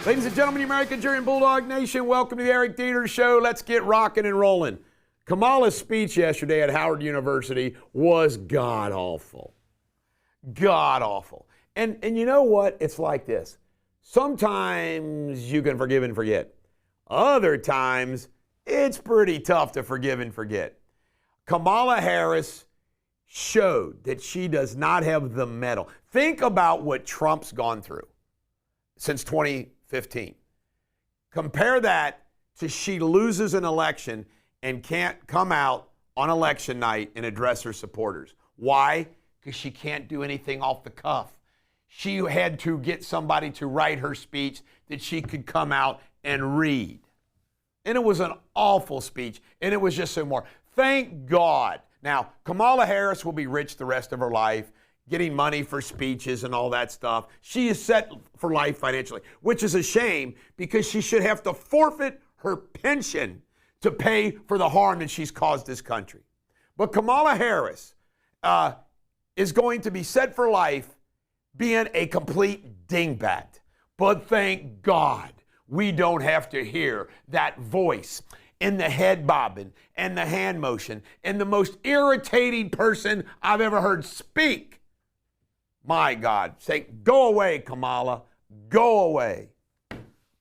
Ladies and gentlemen, the American Jury and Bulldog Nation, welcome to the Eric Deters Show. Let's get rocking and rolling. Kamala's speech yesterday at Howard University was god-awful. God-awful. And you know what? It's like this. Sometimes you can forgive and forget. Other times, it's pretty tough to forgive and forget. Kamala Harris showed that she does not have the mettle. Think about what Trump's gone through since 2015. Compare that to she loses an election and can't come out on election night and address her supporters. Why? Because she can't do anything off the cuff. She had to get somebody to write her speech that she could come out and read. And it was an awful speech, and it was just so more. Thank God. Now, Kamala Harris will be rich the rest of her life, getting money for speeches and all that stuff. She is set for life financially, which is a shame because she should have to forfeit her pension to pay for the harm that she's caused this country. But Kamala Harris is going to be set for life being a complete dingbat. But thank God we don't have to hear that voice and the head bobbing and the hand motion and the most irritating person I've ever heard speak. My God, say, go away, Kamala, go away.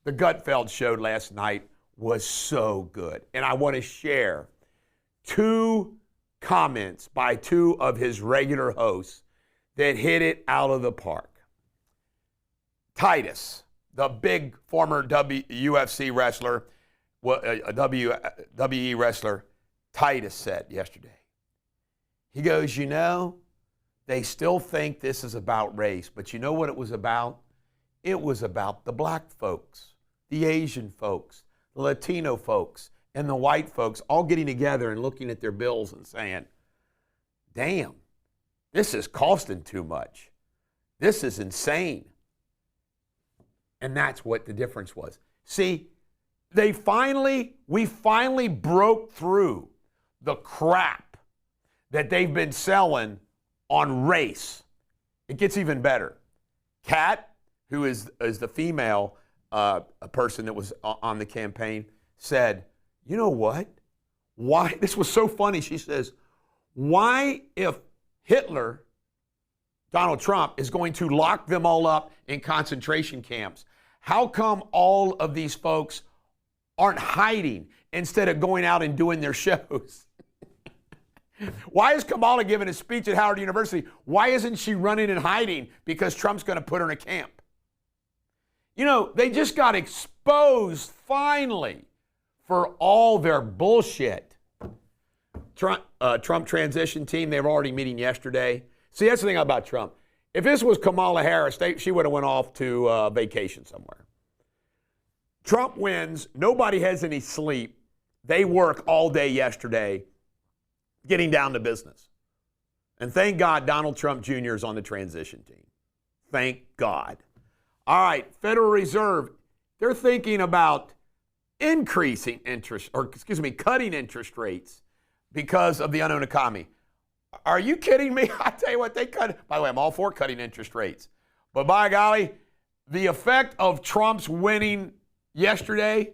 The Gutfeld show last night was so good. And I want to share two comments by two of his regular hosts that hit it out of the park. Titus, the big former UFC wrestler, a WWE wrestler, Titus said yesterday. He goes, you know, they still think this is about race, but you know what it was about? It was about the black folks, the Asian folks, the Latino folks, and the white folks all getting together and looking at their bills and saying, damn, this is costing too much. This is insane. And that's what the difference was. See, we finally broke through the crap that they've been selling on race. It gets even better. Kat, who is the female person that was on the campaign, said, you know what? Why? This was so funny. She says, why if Hitler, Donald Trump, is going to lock them all up in concentration camps, how come all of these folks aren't hiding instead of going out and doing their shows? Why is Kamala giving a speech at Howard University? Why isn't she running and hiding because Trump's going to put her in a camp? You know, they just got exposed finally for all their bullshit. Trump transition team, they were already meeting yesterday. See, that's the thing about Trump. If this was Kamala Harris, she would have went off to vacation somewhere. Trump wins. Nobody has any sleep. They work all day yesterday getting down to business. And thank God Donald Trump Jr. is on the transition team. Thank God. All right, Federal Reserve, they're thinking about cutting interest rates because of the unknown economy. Are you kidding me? I tell you what, they cut. By the way, I'm all for cutting interest rates. But by golly, the effect of Trump's winning yesterday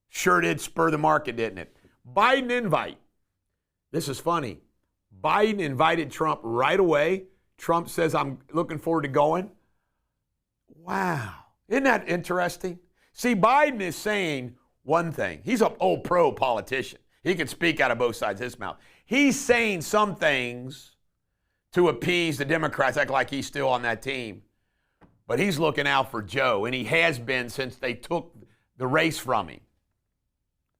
sure did spur the market, didn't it? Biden invite. This is funny. Biden invited Trump right away. Trump says, I'm looking forward to going. Wow. Isn't that interesting? See, Biden is saying one thing. He's an old pro politician. He can speak out of both sides of his mouth. He's saying some things to appease the Democrats, act like he's still on that team. But he's looking out for Joe, and he has been since they took the race from him.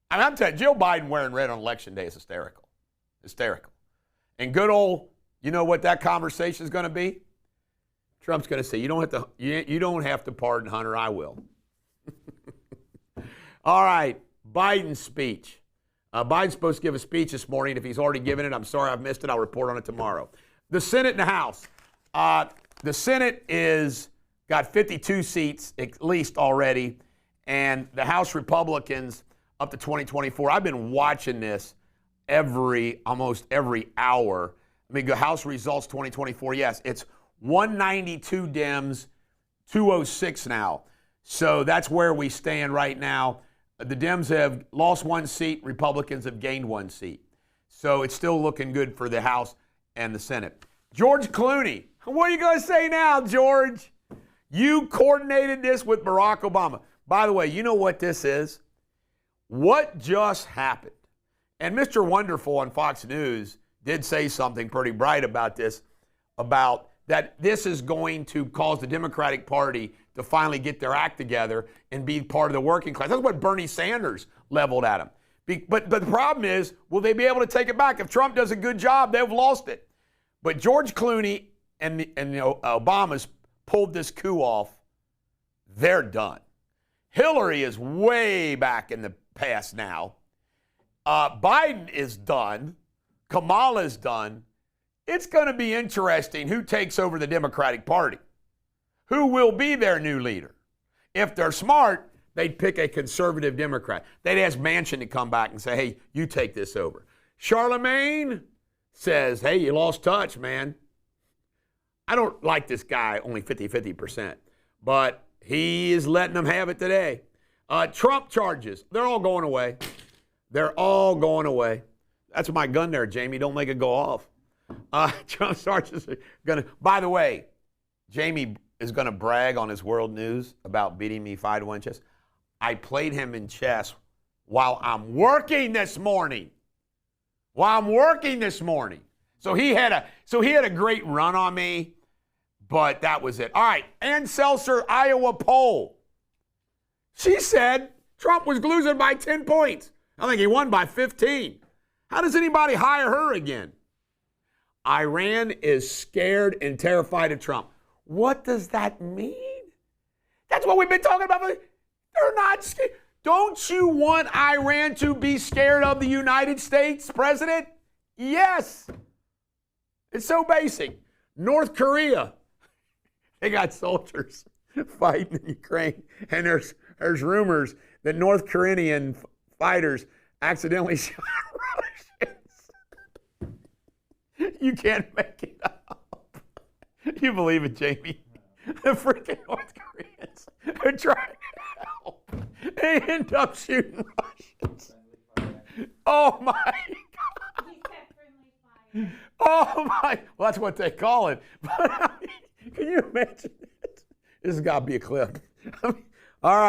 I mean, I'm telling you, Joe Biden wearing red on Election Day is hysterical. Hysterical. And good old, you know what that conversation is going to be? Trump's going to say, you don't have to pardon Hunter, I will. All right, Biden's speech. Biden's supposed to give a speech this morning. If he's already given it, I'm sorry I've missed it. I'll report on it tomorrow. The Senate and the House. The Senate got 52 seats at least already, and the House Republicans up to 2024. I've been watching this almost every hour. I mean, House results 2024. Yes, it's 192 Dems, 206 now. So that's where we stand right now. The Dems have lost one seat. Republicans have gained one seat. So it's still looking good for the House and the Senate. George Clooney. What are you going to say now, George? You coordinated this with Barack Obama. By the way, you know what this is? What just happened? And Mr. Wonderful on Fox News did say something pretty bright about this, about that this is going to cause the Democratic Party to finally get their act together and be part of the working class. That's what Bernie Sanders leveled at him. But the problem is, will they be able to take it back? If Trump does a good job, they've lost it. But George Clooney and Obama's pulled this coup off. They're done. Hillary is way back in the past now. Biden is done. Kamala is done. It's going to be interesting who takes over the Democratic Party. Who will be their new leader? If they're smart, they'd pick a conservative Democrat. They'd ask Manchin to come back and say, hey, you take this over. Charlemagne says, hey, you lost touch, man. I don't like this guy only 50%, but he is letting them have it today. Trump charges, they're all going away. They're all going away. That's my gun there, Jamie. Don't make it go off. Trump charges are going to, by the way, Jamie is going to brag on his World News about beating me 5-1 chess. I played him in chess while I'm working this morning. So he had a great run on me, but that was it. All right, Ann Seltzer, Iowa poll. She said Trump was losing by 10 points. I think he won by 15. How does anybody hire her again? Iran is scared and terrified of Trump. What does that mean? That's what we've been talking about. They're not scared. Don't you want Iran to be scared of the United States president? Yes. It's so basic. North Korea, they got soldiers fighting in Ukraine, and there's rumors that North Korean fighters accidentally shot Russians. You can't make it up. You believe it, Jamie? The freaking North Koreans are trying to help. They end up shooting Russians. Oh my God. Oh my. Well, that's what they call it. But I mean, can you imagine it? This has got to be a clip. I mean, all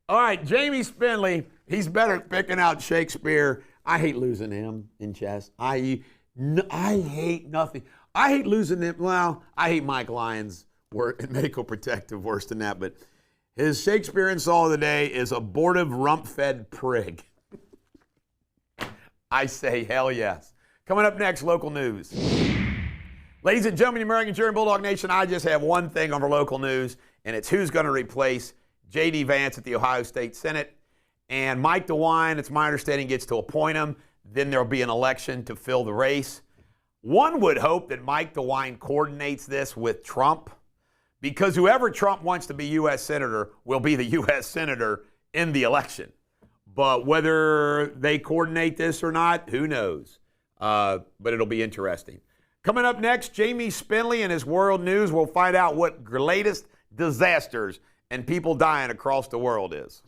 right. Jamie Spindley, he's better at picking out Shakespeare. I hate losing him in chess. I hate nothing. I hate losing him. Well, I hate Mike Lyons, medical protective, worse than that. But his Shakespeare insult of the day is abortive rump-fed prig. I say hell yes. Coming up next, local news. Ladies and gentlemen, American Cheering Bulldog Nation, I just have one thing on our local news, and it's who's going to replace J.D. Vance at the Ohio State Senate. And Mike DeWine, it's my understanding, gets to appoint him. Then there'll be an election to fill the race. One would hope that Mike DeWine coordinates this with Trump, because whoever Trump wants to be U.S. Senator will be the U.S. Senator in the election. But whether they coordinate this or not, who knows? But it'll be interesting. Coming up next, Jamie Spindley and his World News will find out what latest disasters and people dying across the world is.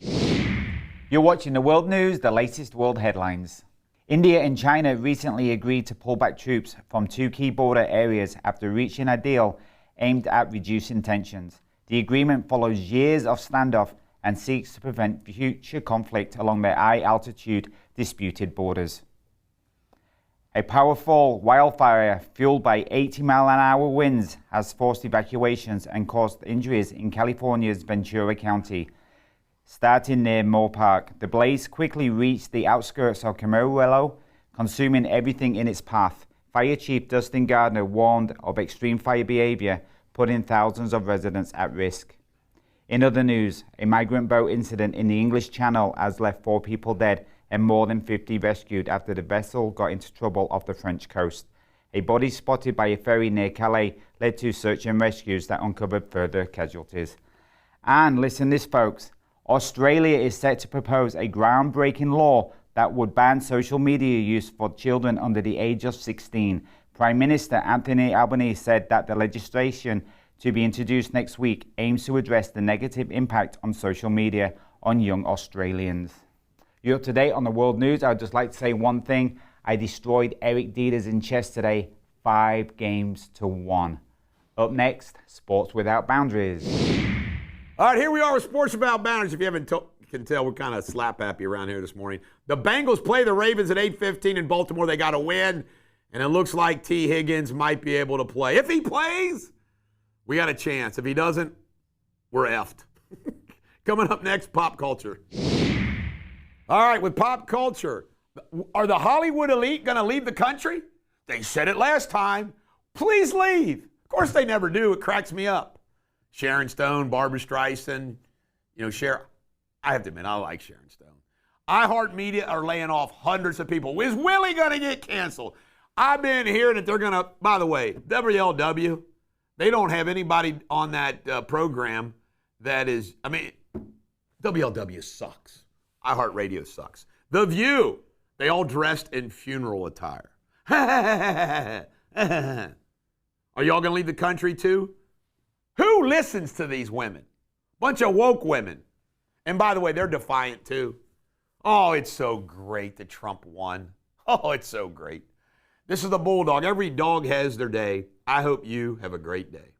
You're watching the World News, the latest world headlines. India and China recently agreed to pull back troops from two key border areas after reaching a deal aimed at reducing tensions. The agreement follows years of standoff and seeks to prevent future conflict along their high-altitude disputed borders. A powerful wildfire fueled by 80-mile-an-hour winds has forced evacuations and caused injuries in California's Ventura County. Starting near Moore Park, the blaze quickly reached the outskirts of Camarillo, consuming everything in its path. Fire Chief Dustin Gardner warned of extreme fire behavior, putting thousands of residents at risk. In other news, a migrant boat incident in the English Channel has left 4 people dead and more than 50 rescued after the vessel got into trouble off the French coast. A body spotted by a ferry near Calais led to search and rescues that uncovered further casualties. And listen this, folks. Australia is set to propose a groundbreaking law that would ban social media use for children under the age of 16. Prime Minister Anthony Albanese said that the legislation to be introduced next week, aims to address the negative impact on social media on young Australians. You're up to date on the world news. I would just like to say one thing. I destroyed Eric Deters in chess today, 5-1. Up next, Sports Without Boundaries. All right, here we are with Sports Without Boundaries. If you can tell, we're kind of slap happy around here this morning. The Bengals play the Ravens at 8:15 in Baltimore. They got to win, and it looks like T. Higgins might be able to play. If he plays, we got a chance. If he doesn't, we're effed. Coming up next, pop culture. All right, with pop culture, are the Hollywood elite going to leave the country? They said it last time. Please leave. Of course they never do. It cracks me up. Sharon Stone, Barbara Streisand, I have to admit, I like Sharon Stone. iHeartMedia are laying off hundreds of people. Is Willie going to get canceled? I've been hearing that they're going to, by the way, WLW, they don't have anybody on that program that is, WLW sucks. iHeartRadio sucks. The View, they all dressed in funeral attire. Are y'all going to leave the country too? Who listens to these women? Bunch of woke women. And by the way, they're defiant too. Oh, it's so great that Trump won. Oh, it's so great. This is the Bulldog. Every dog has their day. I hope you have a great day.